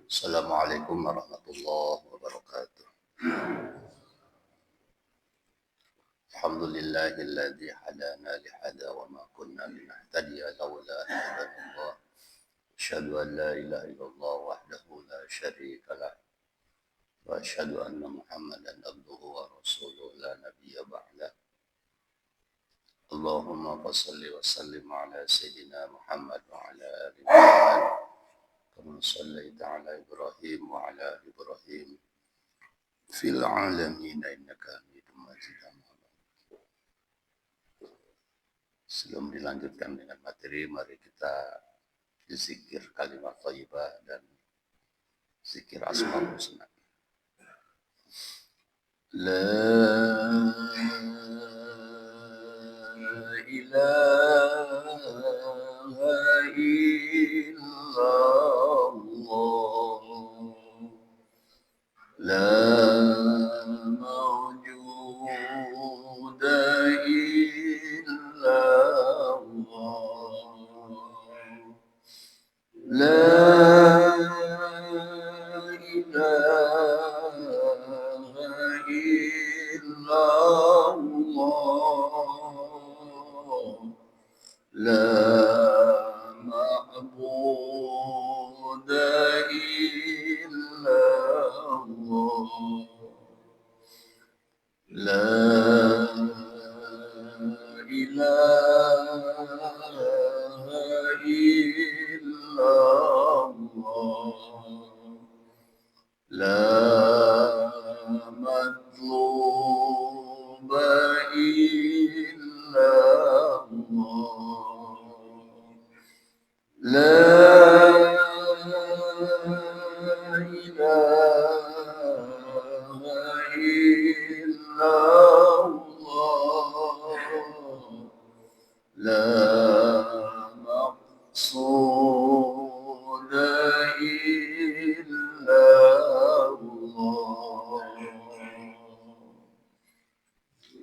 Assalamualaikum warahmatullahi wabarakatuh. Alhamdulillahilladzi hadana lihada wa ma kunna linahtadiya laula an hadana Allah. Asyhadu an la ilaha illallah wahdahu la syarika lah wa asyhadu anna Muhammadan abduhu wa rasuluhu la nabiyya ba'da. Allahumma shalli wa sallim ala sayyidina Muhammad wa ala ali Muhammad kama shallaita ala Ibrahim wa ala ali Ibrahim fil alamin innaka Hamidum Majid. Sebelum dilanjutkan dengan materi, mari kita zikir kalimat thayyibah dan zikir asmaul husna. La ilaha illallah, la mawjuda La ilaha illallah, la ma'buda illallah, la ilaha La matluba illallah, La ilaha illallah, La maqsuda illallah.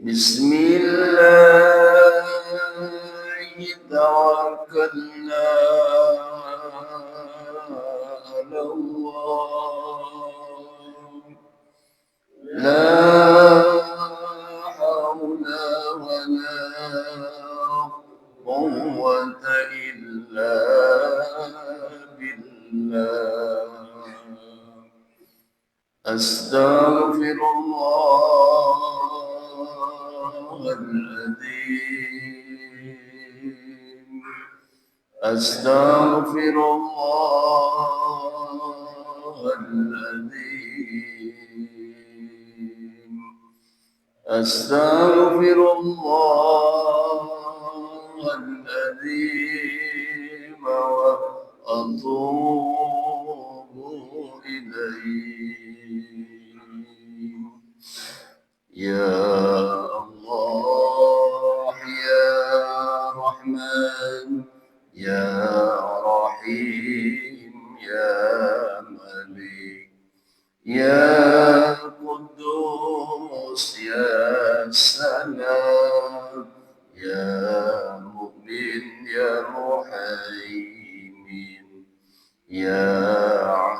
Bismillahi tawakkalna ala Allah, la hawla wa la quwwata illa billah. Astaghfirullahaladzim, Astaghfirullahaladzim, Astaghfirullahaladzim wa atubu ilaih. Ya Allah, Ya Rahman, Ya Rahim, Ya Malik, Ya Qudus, Ya Salam, Ya Mu'min, Ya Muhaimin, Ya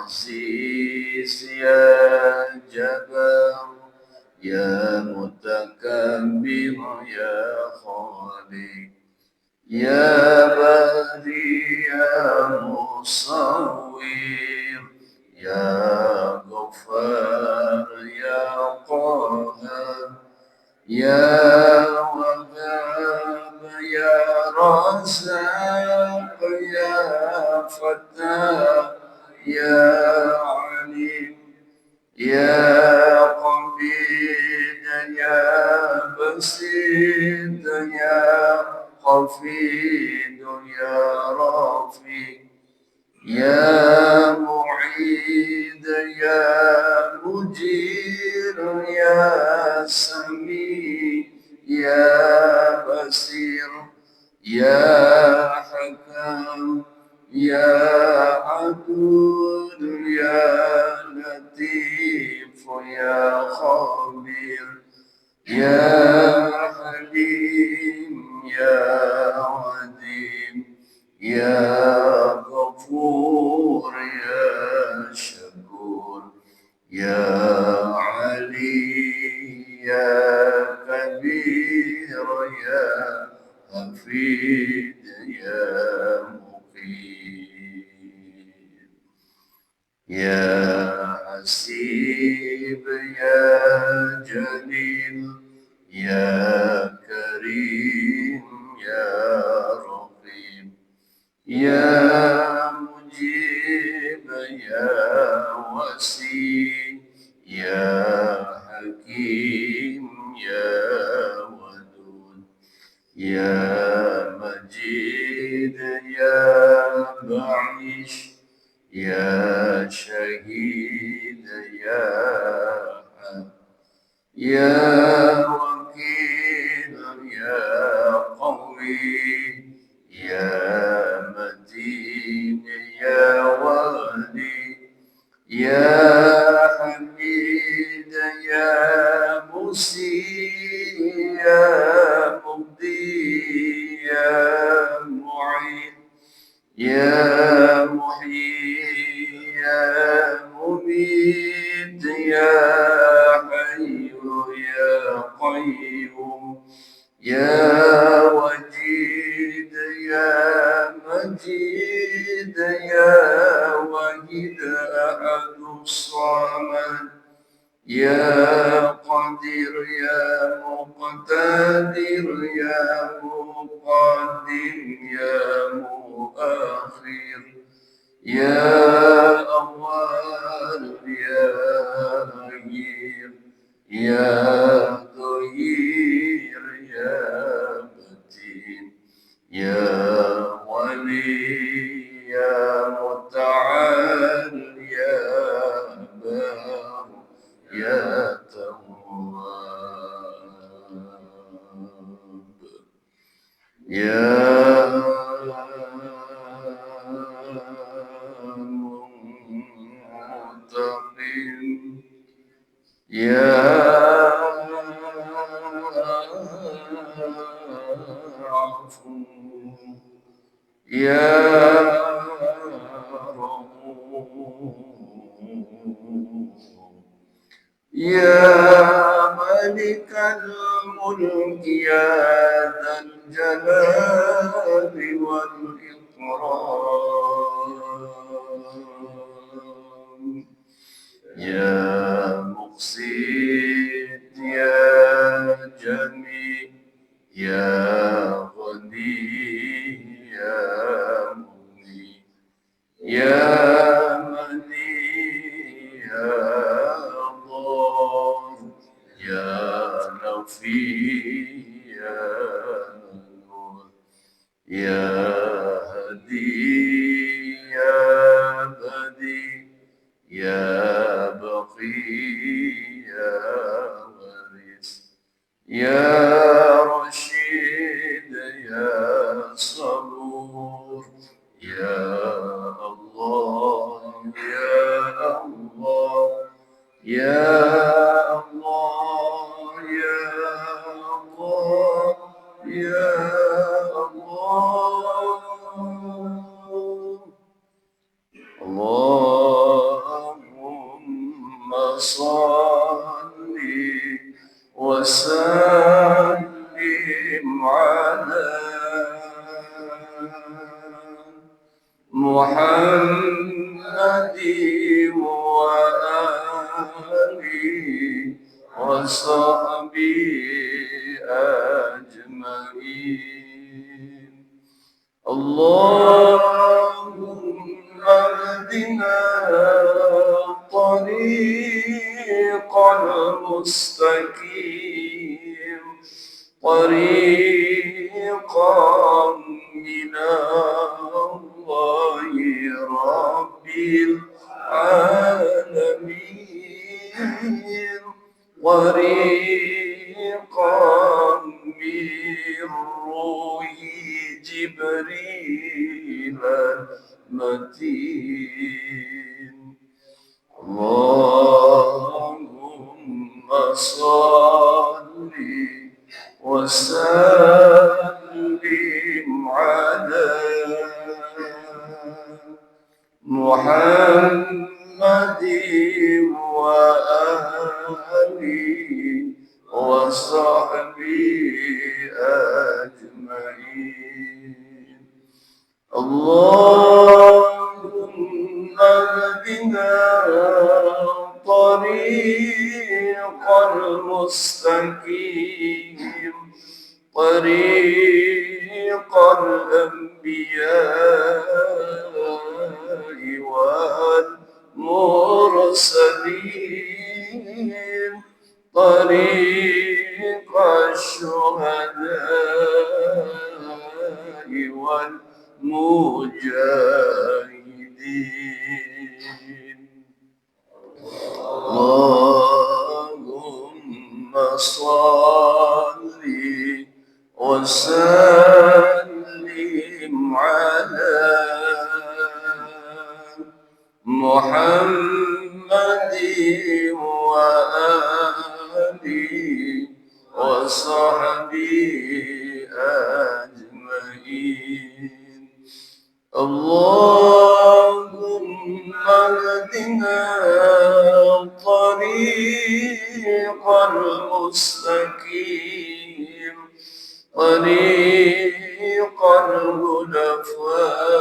Aziz, Ya Jabbar, Ya Mutakabbir, Ya Khaliq, Ya Badi, Ya Musawwir, Ya Ghaffar, Ya Qahhar, Ya Wahhab, Ya Razzaq, Ya Fattah, Ya Alim, Ya Qabid, Ya Basid, Ya Hafid, Ya Rafiq, Ya Mu'id, Ya Mujir, Ya Sami, Ya Basir, Ya Hakam, Ya Adul, Ya Latif, Ya Khabir, Ya Halim, Ya Wadim, Ya Ghafur, Ya يا علي يا كبير يا حفيد يا مقيم يا حسيب يا جليل يا كريم يا رقيب يا مجيب يا وسيع يا حكيم يا ودود يا مجيد يا بعيش يا شهيد يا حق يا وكيل يا قوي يا متين يا ولي يا حميد يا مسيء يا مبدي يا معين يا محيي يا مميت يا حي يا قيوم يا وجيد يا مجيد يا وحيد أحد الصمد يا قدير يا مقتدر يا مقدم يا مؤخر يا أول يا أخير يا ظهير يا متين يا ولي يا متعال يا بار يا تواب يا منتقم يا عفو يا رؤوف يا ملك الملك يا ذا الجلال والإكرام يا مقسط يا جميل يا غني يا مغني يا مني يا ضار يا نفي يا نور يا هدي يا بدي يا بقي يا ورث يا رشيد يا صبور يا الله يا الله يا الله يا الله يا الله اللهم صل وسلم على محمد وآله وصحبه أجمعين اللهم اهدنا الطريق المستقيم طريقا من الله رب العالمين طريقا من روح جبريل المتين اللهم صل وسلم على محمد وآله وصحبه أجمعين. اللهم اهدنا طريق المستقيم طريق الأنبياء والمرسلين طريق الشهداء والمجاهدين. اللهم صل وسلم على محمد وآله وصحبه أجمعين. اللهم اهدنا طريق المستقيم طريق الخلفاء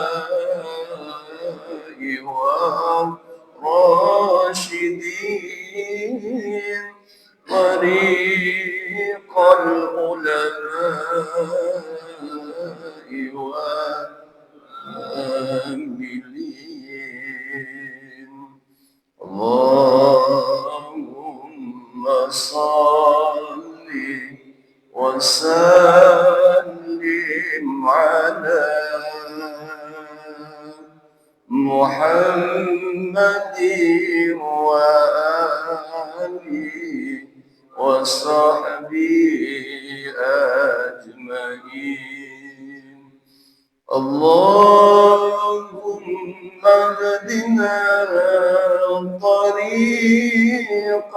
والراشدين طريق العلماء والعاملين. اللهم صل وسلم على محمد وآله وصحبه أجمعين. اللهم اهدنا طريق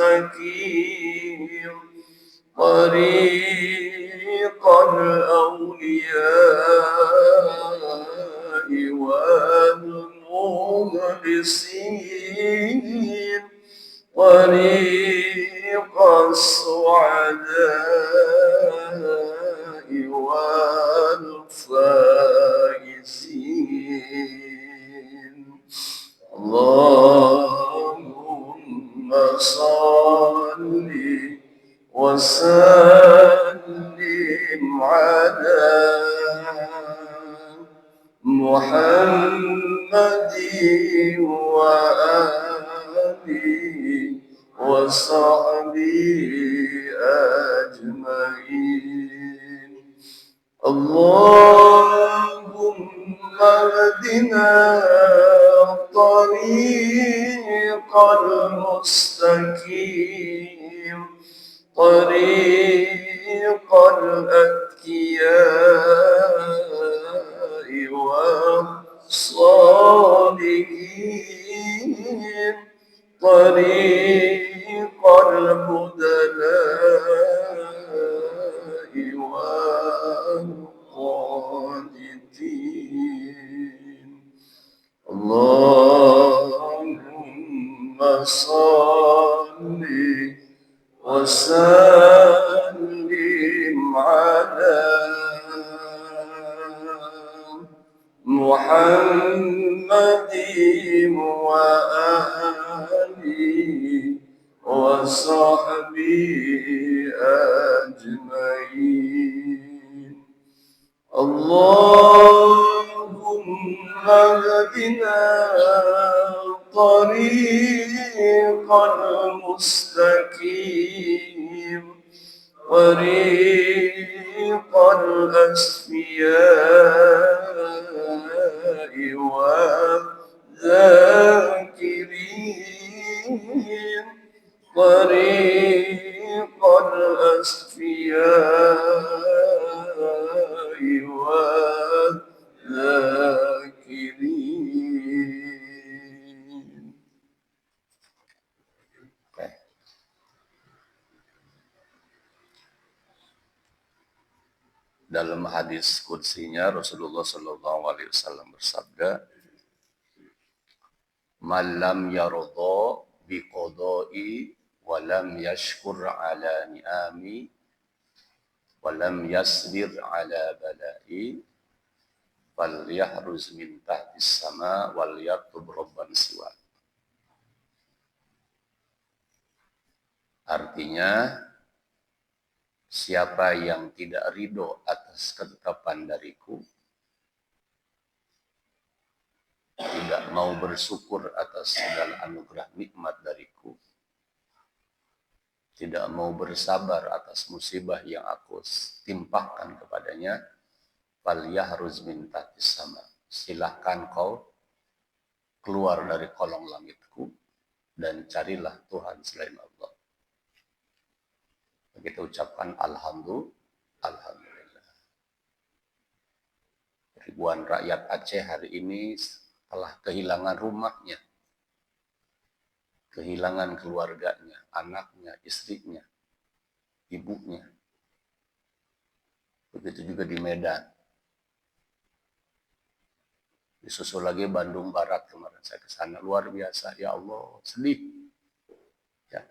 المستقيم طريق الأولياء والمخلصين طريق السعداء والفائزين. اللهم صل وسلم على محمد وآله وصحبه أجمعين. اللهم اهدنا طريق المستقيم طريق الأتقياء والصالحين طريق البدلاء والقانتين. اللهم صل وسلم على محمد وآله وصحبه أجمعين. اللهم اهدنا طريق المستقيم طريق الأسفياء والذاكرين طريق الأسفياء والذاكرين. Dalam hadis qudsinya Rasulullah Shallallahu Alaihi Wasallam bersabda, Man lam yarda biqada'i wa lam yashkur ala ni'ami wa lam yasbir ala bala'i fal yahruz min tahtis sama wal yaktub rabban siwa. Artinya, siapa yang tidak ridho atas ketetapan dariku, tidak mau bersyukur atas segala anugerah nikmat dariku, tidak mau bersabar atas musibah yang aku timpakan kepadanya, fal yahruz min tahtis sama. Silahkan kau keluar dari kolong langitku dan carilah Tuhan selain Allah. Kita ucapkan alhamdulillah. Ribuan rakyat Aceh hari ini telah kehilangan rumahnya, kehilangan keluarganya, anaknya, istrinya, ibunya. Begitu juga di Medan. Disusul lagi Bandung Barat, kemarin saya ke sana, luar biasa. Ya Allah, sedih. Ya.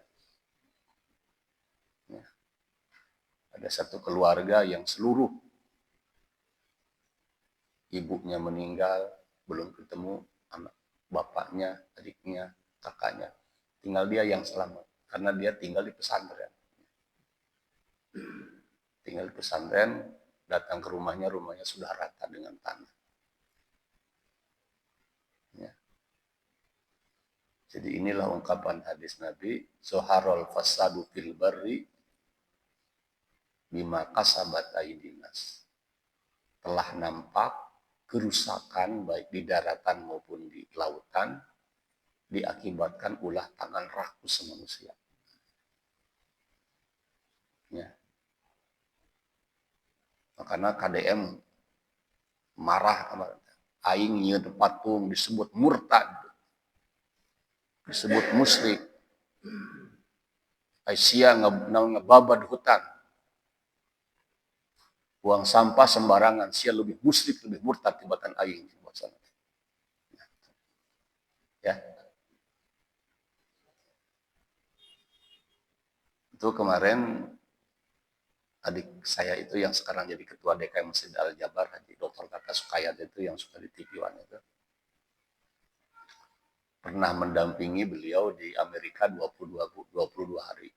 Ya. Ada satu keluarga yang seluruh ibunya meninggal, belum ketemu anak bapaknya, adiknya, kakaknya. Tinggal dia yang selamat, karena dia tinggal di pesantren. Tinggal di pesantren, datang ke rumahnya sudah rata dengan tanah. Ya. Jadi inilah ungkapan hadis Nabi, Zoharol fasadu fil barri bima kasabat aidinas. Telah nampak kerusakan baik di daratan maupun di lautan diakibatkan ulah tangan rakus manusia. Ya. Makanya KDM marah kemarin. Aing nyeun patung disebut murtad, disebut musyrik. Aisyah ngebabad hutan. Buang sampah sembarangan, sia lebih musyrik, lebih murtad tibatan aing. Ya. Itu kemarin adik saya itu yang sekarang jadi ketua DKM Masjid Al-Jabar, Haji Dr. Kakak Sukayat itu yang suka di TV-an itu. Pernah mendampingi beliau di Amerika 22 hari.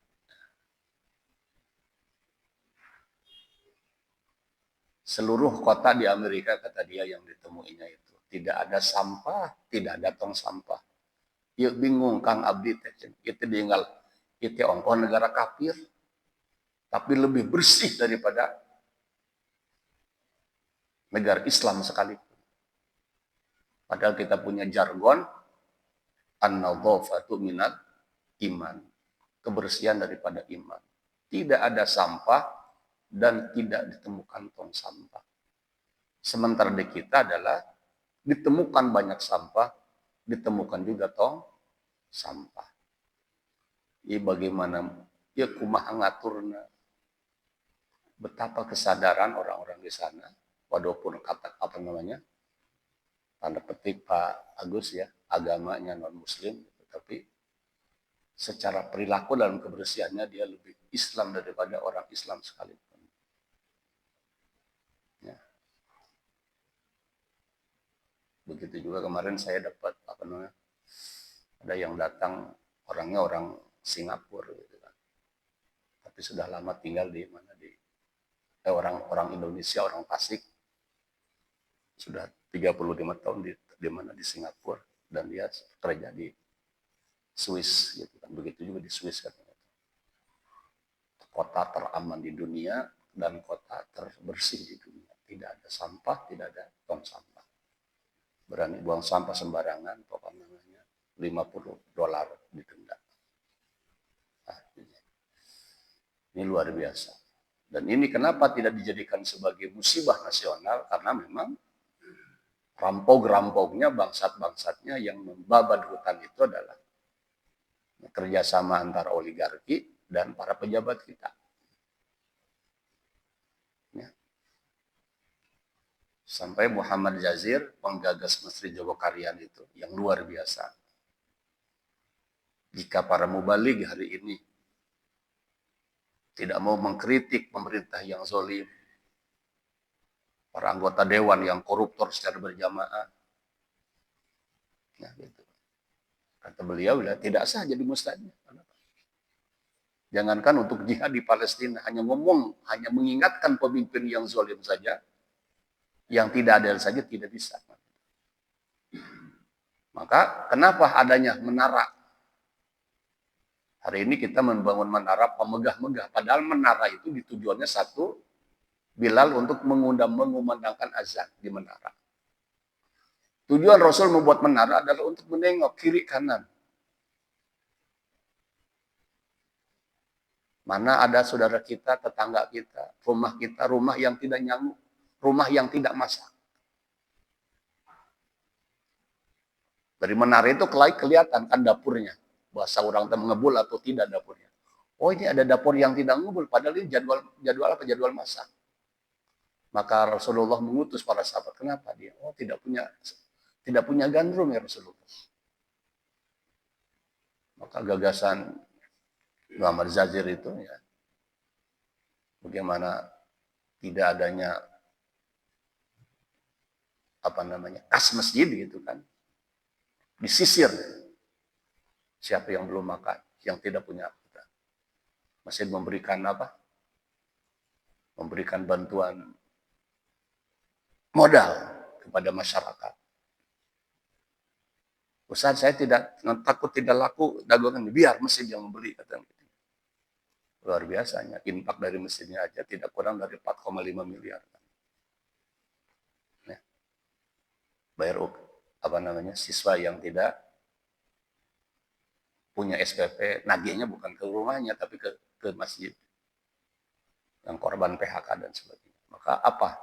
Seluruh kota di Amerika, kata dia, yang ditemuinya itu tidak ada sampah, tidak ada tong sampah. Ya bingung Kang Abdi teh, itu tinggal itu ongkoh negara kafir, tapi lebih bersih daripada negara Islam sekalipun. Padahal kita punya jargon an-nadhafatu minal iman, kebersihan daripada iman. Tidak ada sampah dan tidak ditemukan tong sampah. Sementara di kita adalah ditemukan banyak sampah, ditemukan juga tong sampah. Ya bagaimana, ya kumaha ngaturna. Betapa kesadaran orang-orang di sana, walaupun kata apa namanya, tanda petik Pak Agus ya, agamanya non-muslim, tapi secara perilaku dalam kebersihannya dia lebih Islam daripada orang Islam sekalipun. Ya. Begitu juga kemarin saya dapat apa namanya, ada yang datang orangnya orang Singapura gitu kan, tapi sudah lama tinggal di mana orang Indonesia, orang Tasik, sudah 35 tahun di mana di Singapura, dan dia kerja di Swiss gitu kan. Begitu juga di Swiss kan. Kota teraman di dunia dan kota terbersih di dunia. Tidak ada sampah, tidak ada tong sampah. Berani buang sampah sembarangan, pokoknya namanya $50 didenda. Nah, ini luar biasa. Dan ini kenapa tidak dijadikan sebagai musibah nasional? Karena memang rampok-rampoknya, bangsat-bangsatnya yang membabat hutan itu adalah kerjasama antara oligarki dan para pejabat kita. Ya. Sampai Muhammad Jazir, penggagas Masjid Jogokarian itu, yang luar biasa. Jika para mubaligh hari ini tidak mau mengkritik pemerintah yang zalim, para anggota dewan yang koruptor secara berjamaah, nah gitu. Kata beliau, tidak sah jadi mustadnya. Jangankan untuk jihad di Palestina, hanya ngomong, hanya mengingatkan pemimpin yang zalim saja, yang tidak adil saja tidak bisa. Maka kenapa adanya menara? Hari ini kita membangun menara pemegah-megah, padahal menara itu tujuannya satu, Bilal untuk mengumandangkan azan di menara. Tujuan Rasul membuat menara adalah untuk menengok kiri kanan. Mana ada saudara kita, tetangga kita, rumah yang tidak nyamuk, rumah yang tidak masak. Dari menara itu kelihatan kan dapurnya. Bahasa orang ngebul atau tidak dapurnya. Oh, ini ada dapur yang tidak ngebul, padahal ini jadwal masak. Maka Rasulullah mengutus para sahabat. Kenapa dia? Oh, tidak punya gandrum ya Rasulullah. Maka gagasan Muhammad Zazir itu ya, bagaimana tidak adanya kas masjid gitu kan, disisir siapa yang belum makan, yang tidak punya masjid memberikan bantuan modal kepada masyarakat. Ustaz, saya takut tidak laku dagangan, biar masjid yang membeli, katanya. Luar biasanya, infak dari masjidnya aja tidak kurang dari 4,5 miliar. Ya. Bayar siswa yang tidak punya SPP, nagihnya bukan ke rumahnya tapi ke masjid. Yang korban PHK dan sebagainya. Maka apa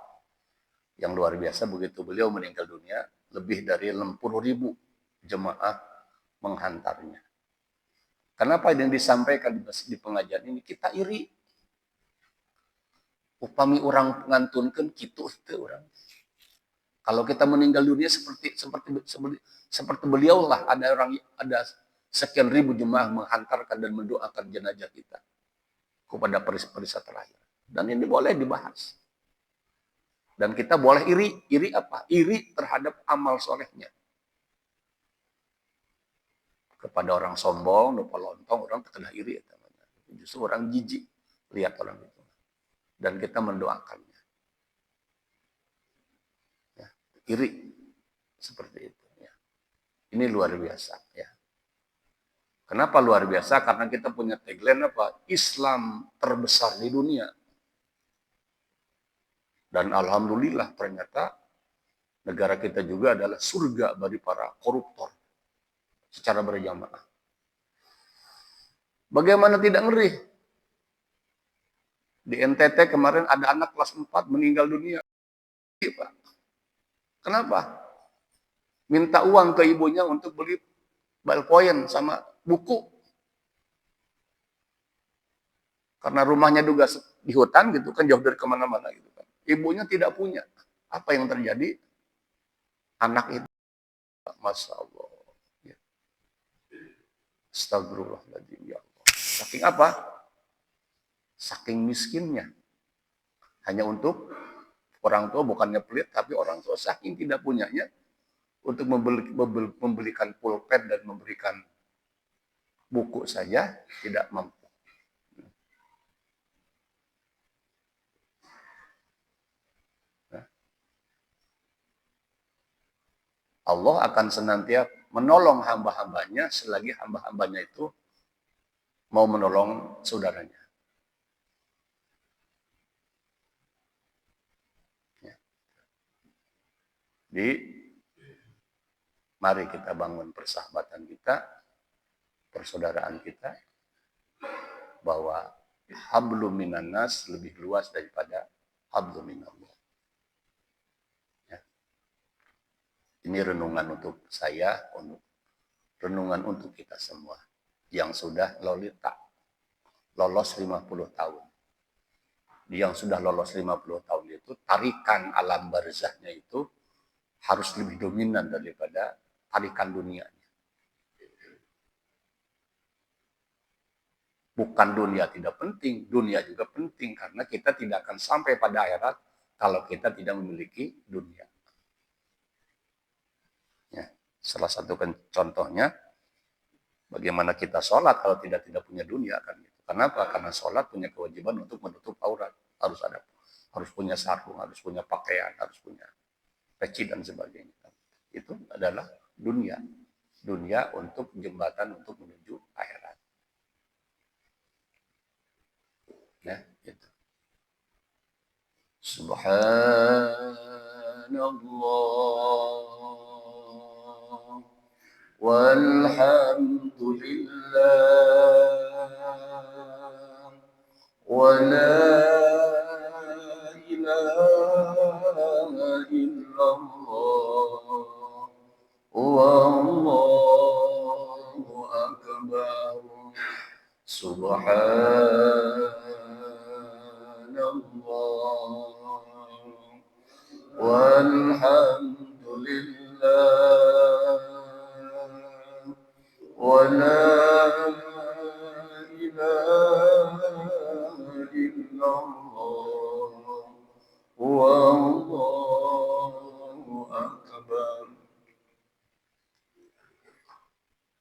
yang luar biasa, begitu beliau meninggal dunia, lebih dari 60.000 jemaah menghantarnya. Kenapa yang disampaikan di pengajian ini kita iri? Upami orang ngantunkan gitu itu orang. Kalau kita meninggal dunia seperti beliau lah, ada sekian ribu jemaah menghantarkan dan mendoakan jenazah kita kepada perisai terakhir. Dan ini boleh dibahas. Dan kita boleh iri. Iri apa? Iri terhadap amal solehnya. Kepada orang sombong, lupa lontong, orang terkena iri. Justru orang jijik lihat orang itu. Dan kita mendoakannya. Ya, iri seperti itu. Ya. Ini luar biasa. Ya. Kenapa luar biasa? Karena kita punya tagline apa? Islam terbesar di dunia. Dan alhamdulillah ternyata negara kita juga adalah surga bagi para koruptor secara berjamaah. Bagaimana tidak ngeri? Di NTT kemarin ada anak kelas 4 meninggal dunia. Pak. Kenapa? Minta uang ke ibunya untuk beli ballpoint sama buku. Karena rumahnya juga di hutan gitu kan, jauh dari kemana-mana gitu kan. Ibunya tidak punya. Apa yang terjadi? Anak itu, Masya Allah. Astagfirullahaladzim, ya Allah. Saking apa? Saking miskinnya. Hanya untuk orang tua, bukannya pelit, tapi orang tua saking tidak punyanya untuk membelikan pulpen dan memberikan buku saja tidak mampu. Allah akan senantiasa menolong hamba-hambanya selagi hamba-hambanya itu mau menolong saudaranya. Ya. Jadi, mari kita bangun persahabatan kita, persaudaraan kita, bahwa hablum minan nas lebih luas daripada hablum minallah. Ya. Ini renungan untuk saya, renungan untuk kita semua yang sudah lolos 50 tahun. Yang sudah lolos 50 tahun itu, tarikan alam barzahnya itu harus lebih dominan daripada tarikan dunianya. Bukan dunia tidak penting, dunia juga penting karena kita tidak akan sampai pada akhirat kalau kita tidak memiliki dunia. Ya, salah satu contohnya bagaimana kita sholat kalau tidak punya dunia kan gitu. Kenapa? Karena sholat punya kewajiban untuk menutup aurat, harus punya sarung, harus punya pakaian, harus punya peci dan sebagainya. Itu adalah dunia, dunia untuk jembatan untuk menuju akhirat. Ya, gitu. Subhanallah walhamdulillah wa la ilaha illallah wallahu akbar. Subhanallah walhamdulillah wa la ilaha illallah wallahu akbar.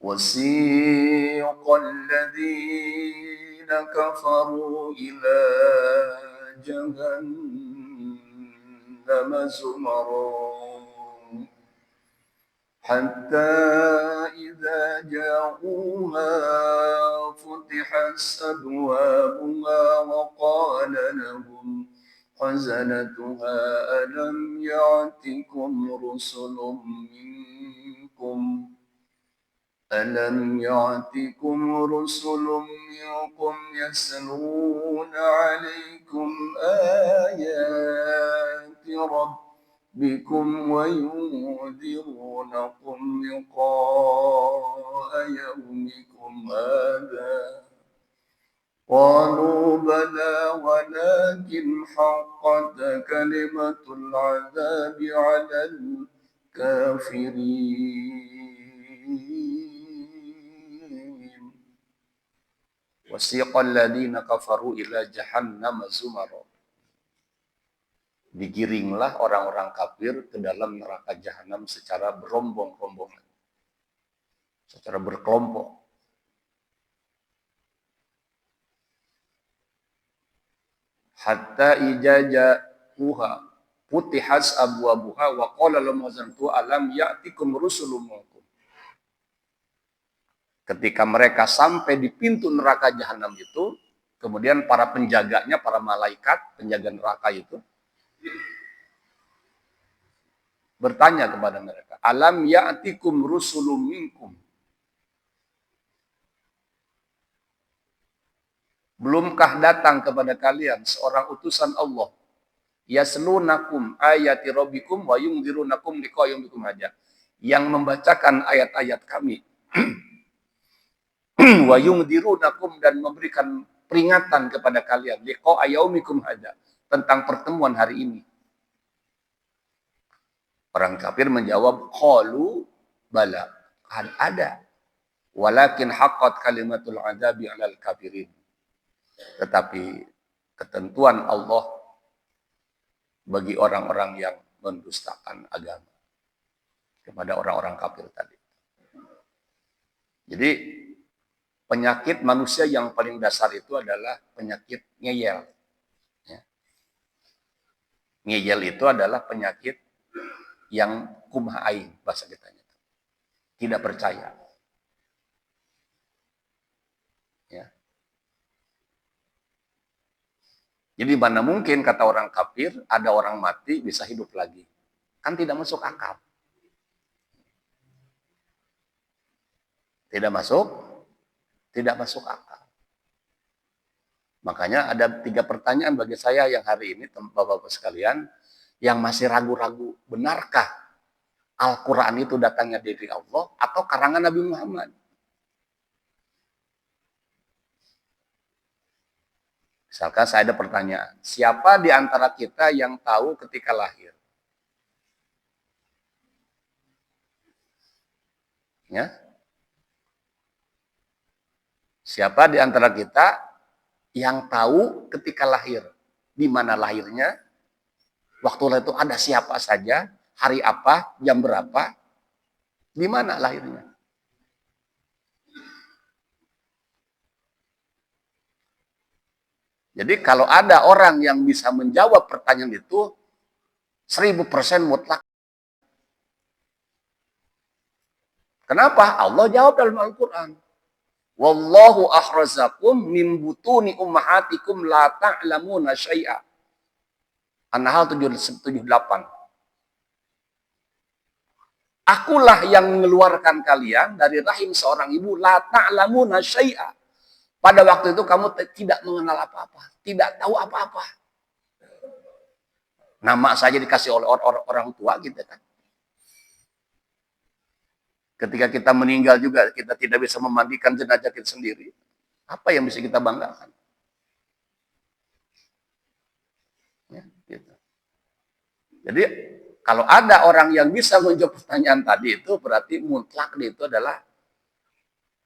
وسيق الذين كفروا إلى جهنم زمرا حتى إذا جاءوها فتحت أبوابها وقال لهم خزنتها ألم يأتكم رسل منكم يتلون عليكم آيات ربكم وينذرونكم لقاء يومكم هذا قالوا بلى ولكن حقت كلمة العذاب على الكافرين. Wasiqal ladzina kafaru ila jahannam zumara. Digiringlah orang-orang kafir ke dalam neraka jahanam secara berombong-rombongan. Secara berkelompok. Hatta ijaja uha putihas abwabuha wa qala lahum khazanatu alam ya'tikum rusulun minkum. Ketika mereka sampai di pintu neraka jahanam itu, kemudian para penjaganya, para malaikat penjaga neraka itu bertanya kepada mereka, alam ya'tikum rusulun minkum. Belumkah datang kepada kalian seorang utusan Allah, yaslunakum ayati rabbikum wa yunzirunakum liqa yaumikum hadza, yang membacakan ayat-ayat kami wa yunzirunakum, dan memberikan peringatan kepada kalian liqa yaumikum hadza, tentang pertemuan hari ini. Orang kafir menjawab, qalu bala, ada, walakin haqqat kalimatul adzabi 'alal kafirin. Tetapi ketentuan Allah bagi orang-orang yang mendustakan agama, kepada orang-orang kafir tadi. Jadi penyakit manusia yang paling dasar itu adalah penyakit ngeyel. Ya. Ngeyel itu adalah penyakit yang kumha ain, bahasa kita. Tidak percaya. Ya. Jadi mana mungkin, kata orang kafir, ada orang mati bisa hidup lagi. Kan tidak masuk akal. Tidak masuk akal. Makanya ada 3 pertanyaan bagi saya yang hari ini, Bapak-Bapak sekalian, yang masih ragu-ragu, benarkah Al-Quran itu datangnya dari Allah atau karangan Nabi Muhammad? Misalkan saya ada pertanyaan, siapa di antara kita yang tahu ketika lahir? Ya? Siapa di antara kita yang tahu ketika lahir? Di mana lahirnya? Waktu lahir itu ada siapa saja? Hari apa? Jam berapa? Di mana lahirnya? Jadi kalau ada orang yang bisa menjawab pertanyaan itu, 1000% mutlak. Kenapa? Allah jawab dalam Al-Quran. Wallahu akhrazakum min butuni ummahatikum la ta'lamuna syai'a. An-Nahl 778. Akulah yang mengeluarkan kalian dari rahim seorang ibu la ta'lamuna syai'a. Pada waktu itu kamu tidak mengenal apa-apa, tidak tahu apa-apa. Nama saja dikasih oleh orang tua gitu kan. Ketika kita meninggal juga kita tidak bisa memandikan jenazah kita sendiri. Apa yang bisa kita banggakan? Ya, gitu. Jadi kalau ada orang yang bisa menjawab pertanyaan tadi itu berarti mutlak itu adalah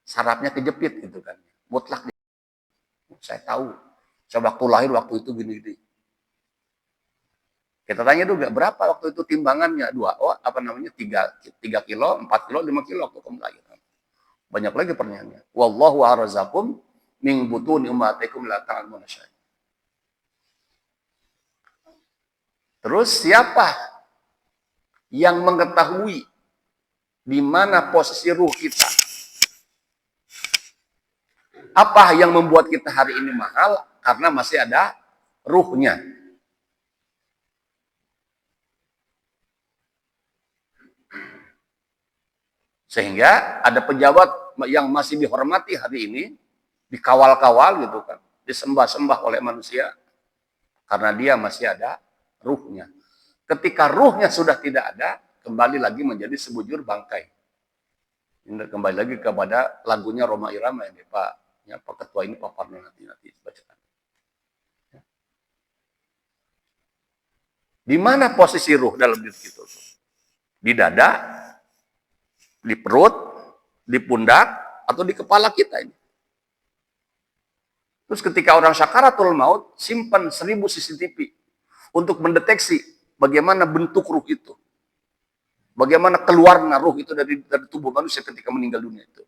sarafnya kejepit gitu kan. Mutlak. Saya tahu. Saya waktu lahir waktu itu gini-gini. Kita tanya juga berapa waktu itu timbangannya 3 kilo, 4 kilo, 5 kilo waktu kamu lahir. Banyak lagi pertanyaannya. Wallahu arzakum min butuni ummatikum la ta'lamuna syai'a. Terus siapa yang mengetahui di mana posisi ruh kita? Apa yang membuat kita hari ini mahal? Karena masih ada ruhnya. Sehingga ada pejabat yang masih dihormati hari ini, dikawal-kawal gitu kan, disembah-sembah oleh manusia, karena dia masih ada ruhnya. Ketika ruhnya sudah tidak ada, kembali lagi menjadi sebujur bangkai. Ini kembali lagi kepada lagunya Rhoma Irama ini, Pak Ketua ini paparnya nanti bacakan. Di mana posisi ruh dalam diri kita? Di dada, di perut, di pundak, atau di kepala kita ini. Terus ketika orang syakaratul maut, simpan 1000 CCTV untuk mendeteksi bagaimana bentuk ruh itu. Bagaimana keluarnya ruh itu dari tubuh manusia ketika meninggal dunia itu.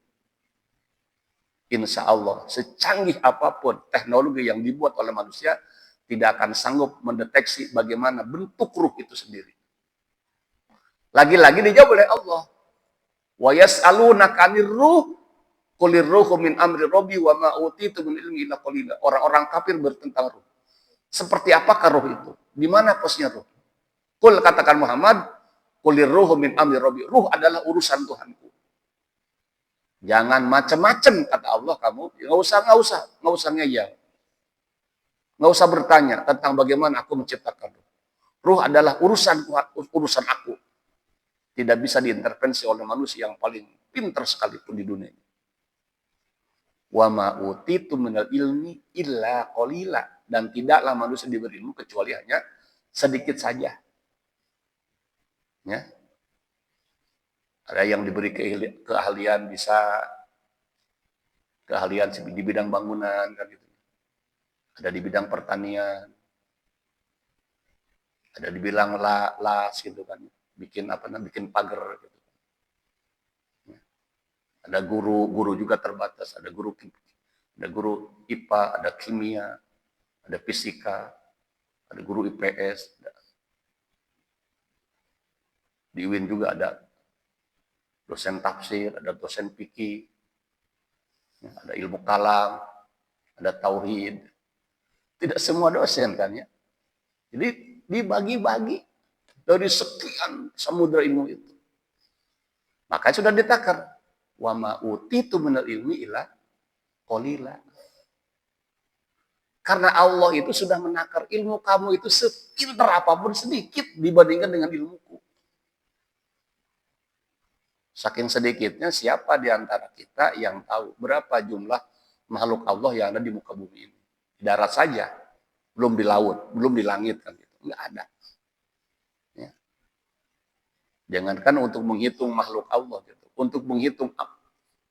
Insya Allah, secanggih apapun teknologi yang dibuat oleh manusia, tidak akan sanggup mendeteksi bagaimana bentuk ruh itu sendiri. Lagi-lagi dijawab oleh Allah. Wa yas'alunaka 'anir ruh qul ruhu min amri rabbi wa ma utitu min ilmi illa qalila. Orang-orang kafir bertentang ruh. Seperti apakah ruh itu? Di mana posnya ruh? Qul katakan Muhammad, qul ruhu min amri rabbi. Ruh adalah urusan Tuhanku. Jangan macam-macam kata Allah kamu. Enggak usah ngeyel. Enggak usah bertanya tentang bagaimana aku menciptakan ruh. Ruh adalah urusan aku. Tidak bisa diintervensi oleh manusia yang paling pintar sekalipun di dunia ini. Wa ma utitu minal ilmi illa qalila. Dan tidaklah manusia diberi ilmu kecuali hanya sedikit saja. Ya. Ada yang diberi keahlian keahlian di bidang bangunan kan gitu. Ada di bidang pertanian. Ada di bidang las gitu kan. Bikin pagar gitu. Ada guru juga terbatas, ada guru IPA, ada kimia, ada fisika, ada guru IPS, di UIN juga ada dosen tafsir, ada dosen fikih, ada ilmu kalam, ada tauhid. Tidak semua dosen kan ya. Jadi dibagi-bagi dari sekian samudra ilmu itu. Makanya sudah ditakar. Wa ma utitu minal ilmi illa qalila. Karena Allah itu sudah menakar ilmu kamu itu sepintar apapun sedikit dibandingkan dengan ilmuku. Saking sedikitnya siapa di antara kita yang tahu berapa jumlah makhluk Allah yang ada di muka bumi ini. Di darat saja, belum di laut, belum di langit kan gitu. Enggak ada. Ya. Jangankan untuk menghitung makhluk Allah gitu. Untuk menghitung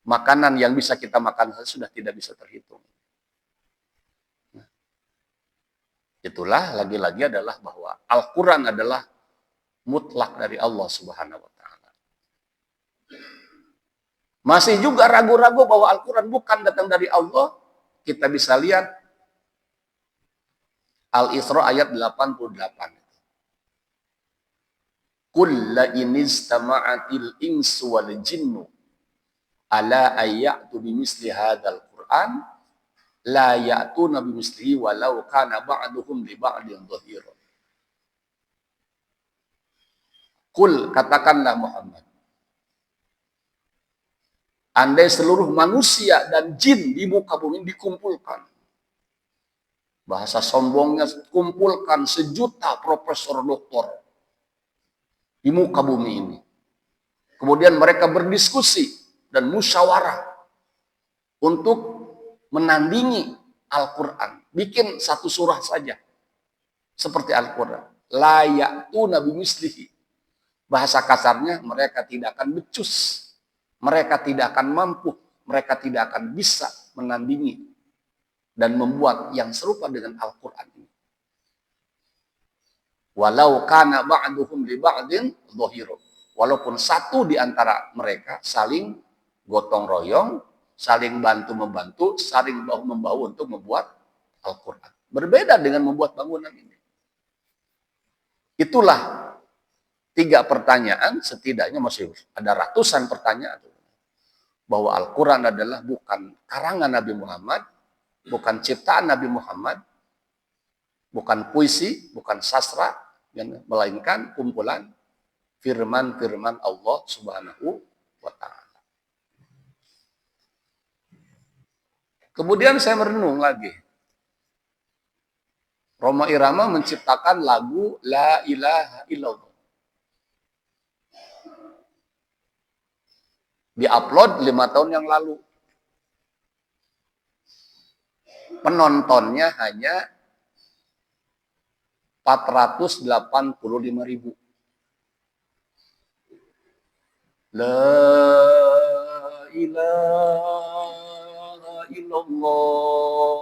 Makanan yang bisa kita makan sudah tidak bisa terhitung. Itulah lagi-lagi adalah bahwa Al-Quran adalah mutlak dari Allah Subhanahu wa Ta'ala. Masih juga ragu-ragu bahwa Al-Quran bukan datang dari Allah, kita bisa lihat Al-Isra ayat 88. Qul la inistama'atil insu wal jinnu ala ayyatu bimisli hadzal Qur'an la ya'tuna bimislihi walau kana ba'duhum li ba'din dhahira. Qul, katakanlah Muhammad, andai seluruh manusia dan jin di muka bumi dikumpulkan, bahasa sombongnya, kumpulkan 1.000.000 profesor doktor di muka bumi ini, kemudian mereka berdiskusi dan musyawarah untuk menandingi Al-Quran, bikin satu surah saja seperti Al-Quran, la ya'tuna bimislihi. Bahasa kasarnya, mereka tidak akan becus, mereka tidak akan mampu, mereka tidak akan bisa menandingi dan membuat yang serupa dengan Al-Quran ini. Walau kana ba'duhum li ba'din dhahiru. Walaupun satu di antara mereka saling gotong royong, saling bantu-membantu, saling bahu-membahu untuk membuat Al-Quran. Berbeda dengan membuat bangunan ini. Itulah 3 pertanyaan, setidaknya masih ada ratusan pertanyaan. Bahwa Al-Quran adalah bukan karangan Nabi Muhammad, bukan ciptaan Nabi Muhammad, bukan puisi, bukan sastra, melainkan kumpulan firman-firman Allah Subhanahu wa Ta'ala. Kemudian saya merenung lagi. Rhoma Irama menciptakan lagu La Ilaha Illallah. Di-upload 5 tahun yang lalu. Penontonnya hanya 485.000. La ilaha illallah,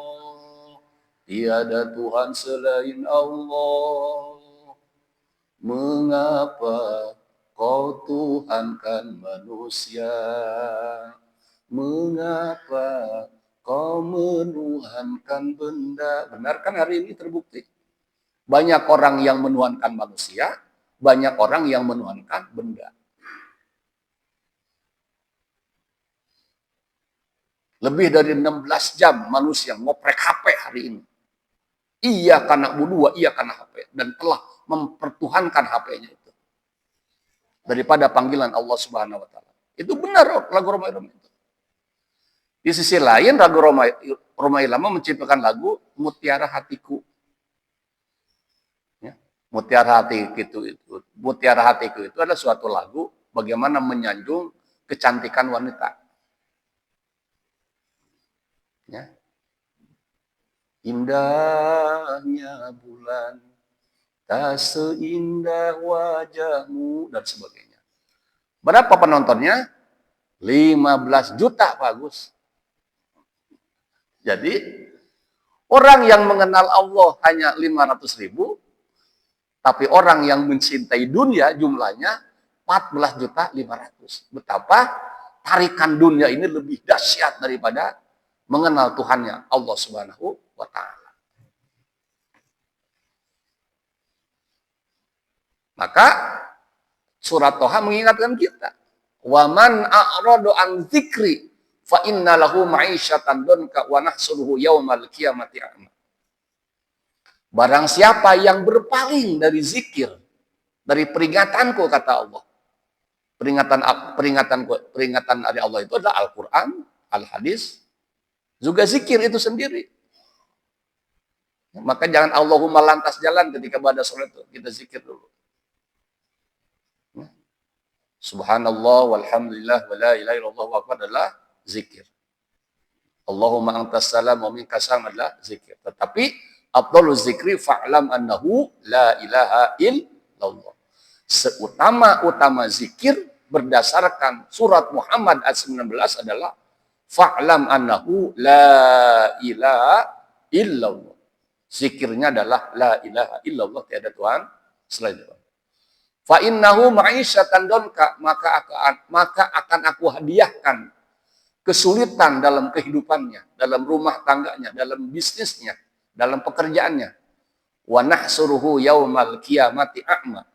tiada Tuhan selain Allah. Mengapa kau tuhankan manusia? Mengapa kau menuhankan benda? Benar kan hari ini terbukti? Banyak orang yang menuhankan manusia, banyak orang yang menuhankan benda. Lebih dari 16 jam manusia ngoprek HP hari ini. Iya karena budua, iya karena HP. Dan telah mempertuhankan HP-nya itu. Daripada panggilan Allah Subhanahu wa Ta'ala. Itu benar lagu Rhoma Irama itu. Di sisi lain, lagu Rhoma Irama menciptakan lagu Mutiara Hatiku. Ya. Mutiara Hatiku itu adalah suatu lagu bagaimana menyanjung kecantikan wanita. Ya. Indahnya bulan, tak seindah wajahmu, dan sebagainya. Berapa penontonnya? 15 juta, Pak Agus. Jadi, orang yang mengenal Allah hanya 500.000, tapi orang yang mencintai dunia jumlahnya 14.500.000. Betapa tarikan dunia ini lebih dahsyat daripada mengenal Tuhannya, Allah Subhanahu wa Ta'ala. Maka surat Toha mengingatkan kita, wa man a'radu an dzikri fa inna lahu ma'isyatan danka wa nahsuruhu yaumal qiyamati a'ma. Barang siapa yang berpaling dari zikir, dari peringatanku, kata Allah. Peringatan dari Allah itu adalah Al-Quran, Al-Hadis, juga zikir itu sendiri. Maka jangan Allahumma lantas jalan ketika pada sholat itu. Kita zikir dulu. Subhanallah walhamdulillah wa la ilaha illallah wa akbar adalah zikir. Allahumma antas salam wa minkas salam adalah zikir. Tetapi afdhalu zikri fa'lam annahu la ilaha illallah. Seutama-utama zikir berdasarkan surat Muhammad ayat 19 adalah fa'lam annahu la ilaha illallah. Zikirnya adalah la ilaha illallah, tiada Tuhan selain Allah. Fa innahu ma'isyatan donka, maka akan aku hadiahkan kesulitan dalam kehidupannya, dalam rumah tangganya, dalam bisnisnya, dalam pekerjaannya. Wa nahsuruhu yaumal qiyamati a'ma,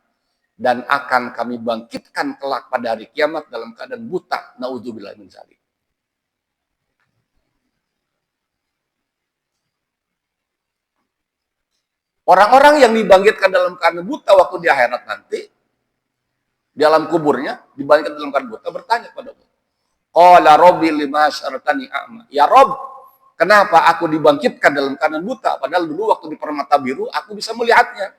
dan akan kami bangkitkan kelak pada hari kiamat dalam keadaan buta. Naudzubillah min dzalik. Orang-orang yang dibangkitkan dalam keadaan buta waktu di akhirat nanti, di alam kuburnya, dibangkitkan dalam keadaan buta, bertanya kepada Allah. Qala rabbi lima syartani a'ma. Ya Rob, kenapa aku dibangkitkan dalam keadaan buta? Padahal dulu waktu di permata biru, aku bisa melihatnya.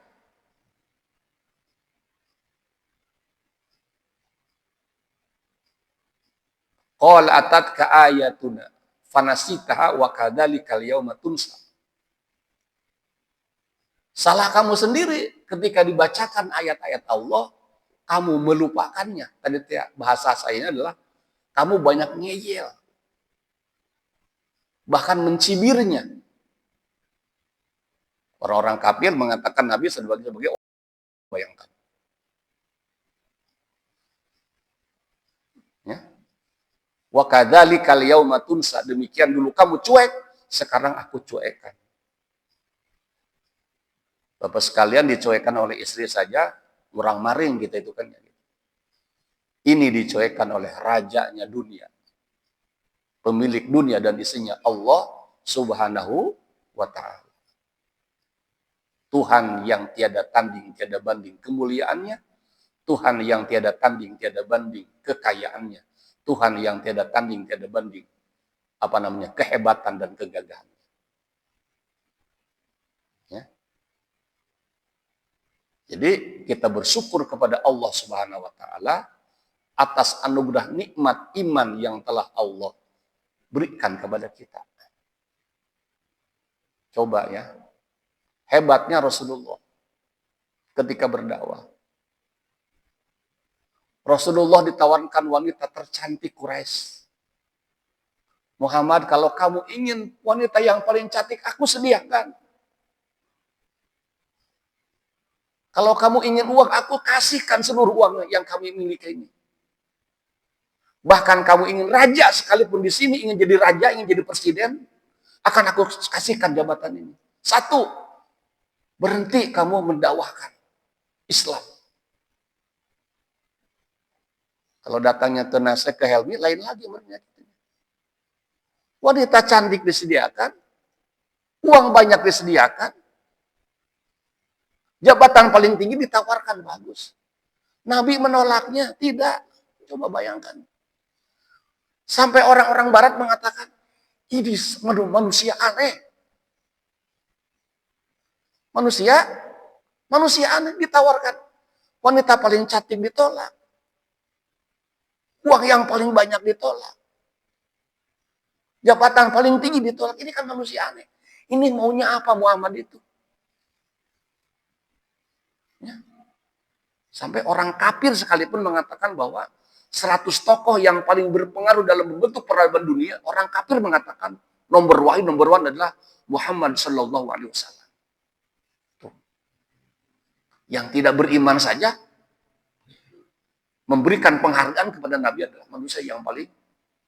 Qala atatka ayatuna fanasitaha wa kadzalikal yauma tunsa. Salah kamu sendiri ketika dibacakan ayat-ayat Allah, kamu melupakannya. Tadi bahasa saya adalah kamu banyak ngeyel. Bahkan mencibirnya. Orang-orang kafir mengatakan Nabi sebagai orang, bayangkan. Ya. Wa kadzalikal yauma tunsa, demikian dulu kamu cuek, sekarang aku cuekkan. Bapak sekalian, dicuekkan oleh istri saja, kurang maring kita itu kan. Ini dicuekkan oleh rajanya dunia, pemilik dunia dan isinya, Allah Subhanahu wa ta'ala. Tuhan yang tiada tanding, tiada banding kemuliaannya. Tuhan yang tiada tanding, tiada banding kekayaannya. Tuhan yang tiada tanding, tiada banding kehebatan dan kegagahan. Ya. Jadi kita bersyukur kepada Allah Subhanahu wa ta'ala atas anugerah nikmat iman yang telah Allah berikan kepada kita. Coba ya, hebatnya Rasulullah ketika berdakwah. Rasulullah ditawarkan wanita tercantik Quraisy. Muhammad, kalau kamu ingin wanita yang paling cantik, aku sediakan. Kalau kamu ingin uang, aku kasihkan seluruh uang yang kami miliki ini. Bahkan kamu ingin raja sekalipun di sini, ingin jadi raja, ingin jadi presiden, akan aku kasihkan jabatan ini. Satu, berhenti kamu mendakwahkan Islam. Kalau datangnya ke Nasek, ke Helmi, lain lagi mereka. Wanita cantik disediakan, uang banyak disediakan, jabatan paling tinggi ditawarkan, bagus. Nabi menolaknya, tidak. Coba bayangkan. Sampai orang-orang barat mengatakan, ini manusia aneh. Manusia aneh ditawarkan. Wanita paling cantik ditolak. Uang yang paling banyak ditolak. Jabatan paling tinggi ditolak. Ini kan manusia aneh. Ini maunya apa Muhammad itu? Ya. Sampai orang kafir sekalipun mengatakan bahwa 100 tokoh yang paling berpengaruh dalam membentuk peradaban dunia, orang kafir mengatakan nomor one adalah Muhammad Sallallahu Alaihi Wasallam. Yang tidak beriman saja memberikan penghargaan kepada Nabi adalah manusia yang paling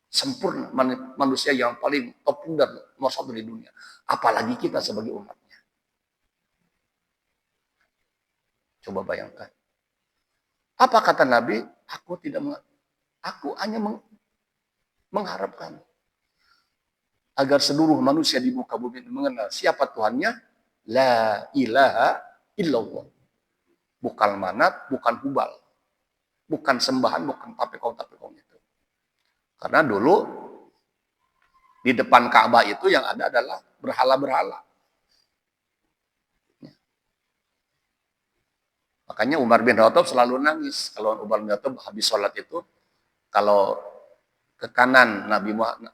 sempurna, manusia yang paling top dan nomor satu di dunia. Apalagi kita sebagai umatnya. Coba bayangkan. Apa kata Nabi? Aku hanya mengharapkan agar seluruh manusia di muka bumi mengenal siapa Tuhannya. La ilaha illallah. Bukan manat, bukan hubal. Bukan sembahan, bukan tapekong itu. Karena dulu di depan Ka'bah itu yang ada adalah berhala-berhala. Makanya Umar bin Khattab selalu nangis. Kalau Umar bin Khattab habis sholat itu, kalau ke kanan Nabi Muhammad,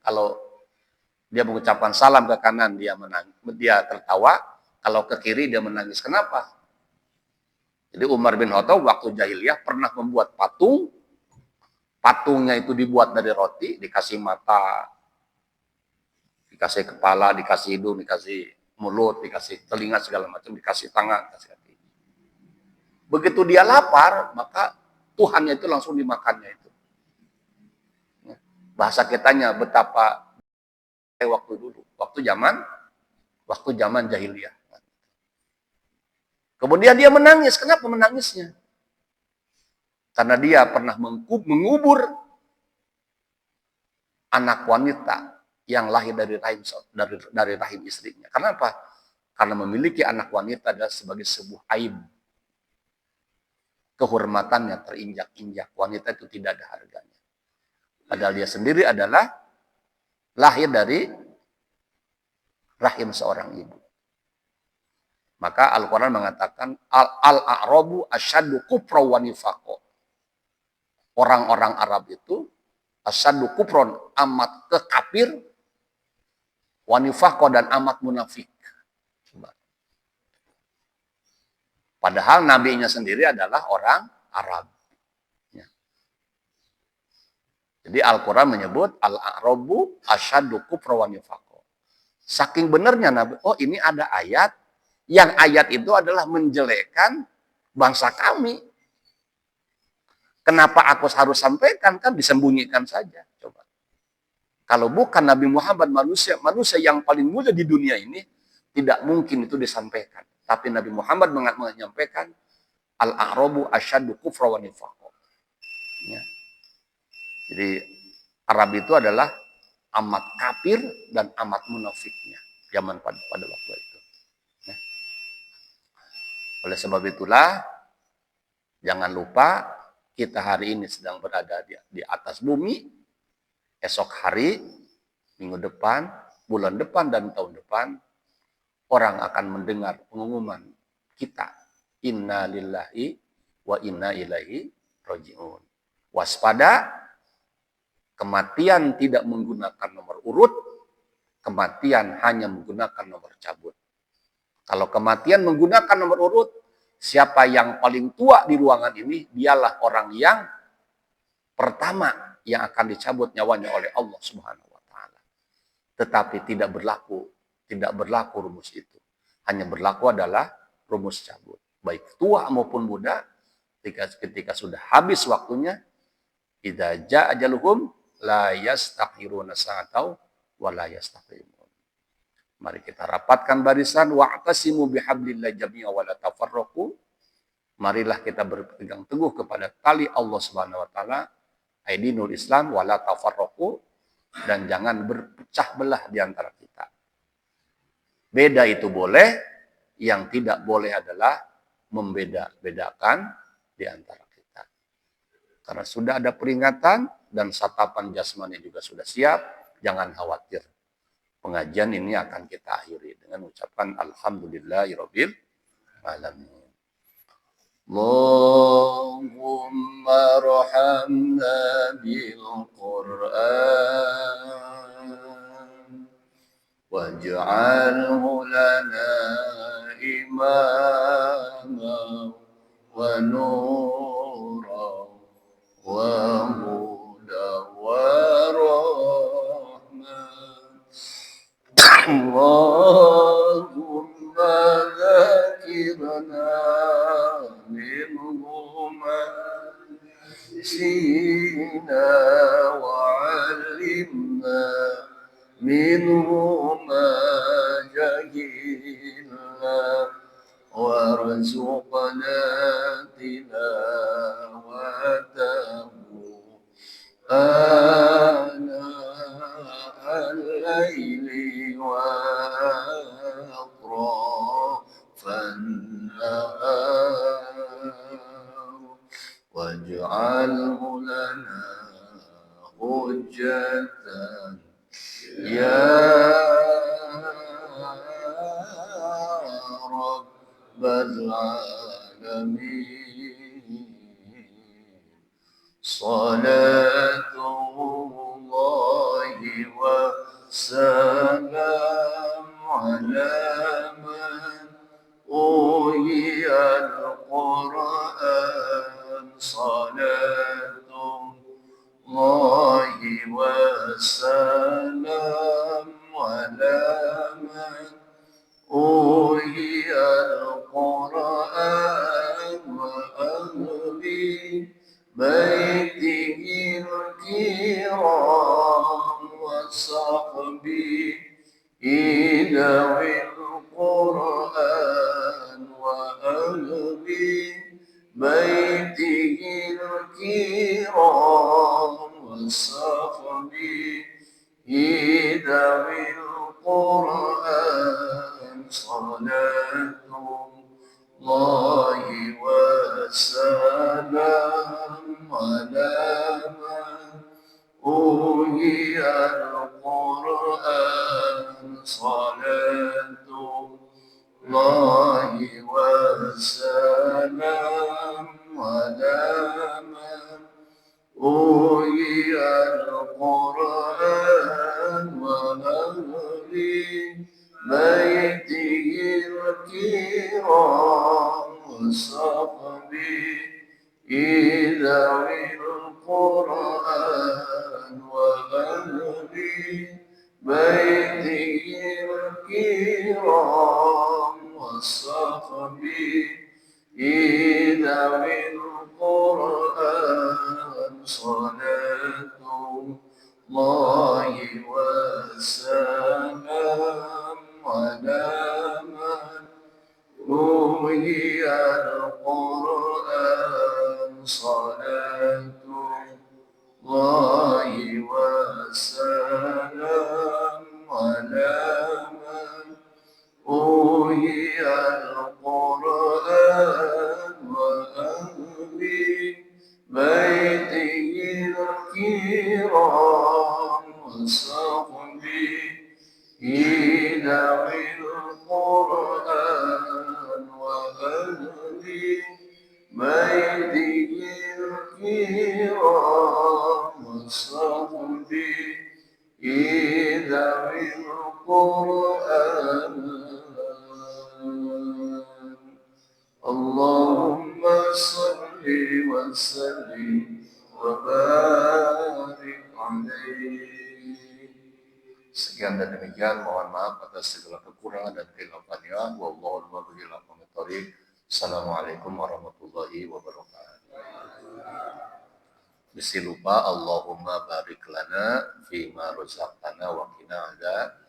kalau dia mengucapkan salam ke kanan, dia tertawa. Kalau ke kiri dia menangis. Kenapa? Jadi Umar bin Khattab waktu jahiliyah pernah membuat patung. Patungnya itu dibuat dari roti, dikasih mata, dikasih kepala, dikasih hidung, dikasih mulut, dikasih telinga segala macam, dikasih tangan, dikasih kaki. Begitu dia lapar, maka Tuhannya itu langsung dimakannya itu. Bahasa kitanya betapa waktu dulu, waktu zaman jahiliyah. Kemudian dia menangis. Kenapa menangisnya? Karena dia pernah mengubur anak wanita yang lahir dari rahim istrinya. Kenapa? Karena memiliki anak wanita adalah sebagai sebuah aib. Kehormatannya terinjak-injak. Wanita itu tidak ada harganya. Padahal dia sendiri adalah lahir dari rahim seorang ibu. Maka Al-Quran mengatakan al-a'rabu asyaddu kufra wa nifaqo. Orang-orang Arab itu asyaddu kufron, amat kekafir, wa nifaqo, dan amat munafik. Padahal nabinya sendiri adalah orang Arab. Jadi Al-Quran menyebut al-a'rabu asyaddu kufra wa nifaqo. Saking benernya Nabi, oh ini ada ayat, yang ayat itu adalah menjelekkan bangsa kami. Kenapa aku harus sampaikan? Kan disembunyikan saja. Coba. Kalau bukan Nabi Muhammad manusia yang paling mulia di dunia ini, tidak mungkin itu disampaikan. Tapi Nabi Muhammad menyampaikan al-a'rabu asyaddu kufra wa nifaqo. Ya. Jadi Arab itu adalah amat kafir dan amat munafiknya zaman pada waktu itu. Ya. Oleh sebab itulah jangan lupa kita hari ini sedang berada di atas bumi, esok hari, minggu depan, bulan depan, dan tahun depan, orang akan mendengar pengumuman kita. Inna lillahi wa inna ilaihi raji'un. Waspada, kematian tidak menggunakan nomor urut, kematian hanya menggunakan nomor cabut. Kalau kematian menggunakan nomor urut, siapa yang paling tua di ruangan ini, dialah orang yang pertama yang akan dicabut nyawanya oleh Allah Subhanahu wa taala. Tetapi tidak berlaku rumus itu. Hanya berlaku adalah rumus cabut. Baik tua maupun muda, ketika sudah habis waktunya, idza jaa ajaluhum la yastakhiruna sa'atau wa la yastaqimun. Mari kita rapatkan barisan, wa'tasimu bihablillahi jami'a wa la tafarraqu. Marilah kita berpegang teguh kepada tali Allah Subhanahu wa taala, aidinul Islam wa la tafarraqu, dan jangan berpecah belah di antara kita. Beda itu boleh, yang tidak boleh adalah membeda-bedakan di antara kita. Karena sudah ada peringatan dan satapan jasmani juga sudah siap, jangan khawatir. Pengajian ini akan kita akhiri dengan ucapan alhamdulillahirabbil alamin. Allahumma rahamna bil Qur'an waj'alhu lana imama wa nura wa huda wa Allahumma dzakirna minhuma sina wa 'allimna minhuma jahilna warzuqna tilawatahu ana al-laili wa atrafan nahar waj'alhu lana hujjatan ya rabbal alamin. Salatullahi wa salam ala man uhiyal Qur'an وسلام على من أوحي القرآن وأهل بيته الكرام وصحبه ذوي القرآن وأهل بيته الكرام وصحبه ذوي القرآن صلاة الله وسلام على من أوحي القرآن صلاة الله وسلام على من أوحي القرآن وأهل بيته الكرام وصحبه ذوي القرآن وأهل بيته الكرام وصحبه ذوي القرآن صلاة الله وسلام على من أوحي القرآن صلاة الله وسلام على من أوحي القرآن وأهل بيته الكرام وصحبه ذوي القرآن وأهل بيته الكرام وصحبه ذوي القرآن اللهم صل وسلم وبارك عليه. Sekian dan demikian, mohon maaf atas segala kekurangan dan kehilafannya. Wallahul muwaffiq ila aqwamit thoriq. Assalamualaikum warahmatullahi wabarakatuh. Mesti lupa Allahumma barik lana fima razaqtana wa qina adzaban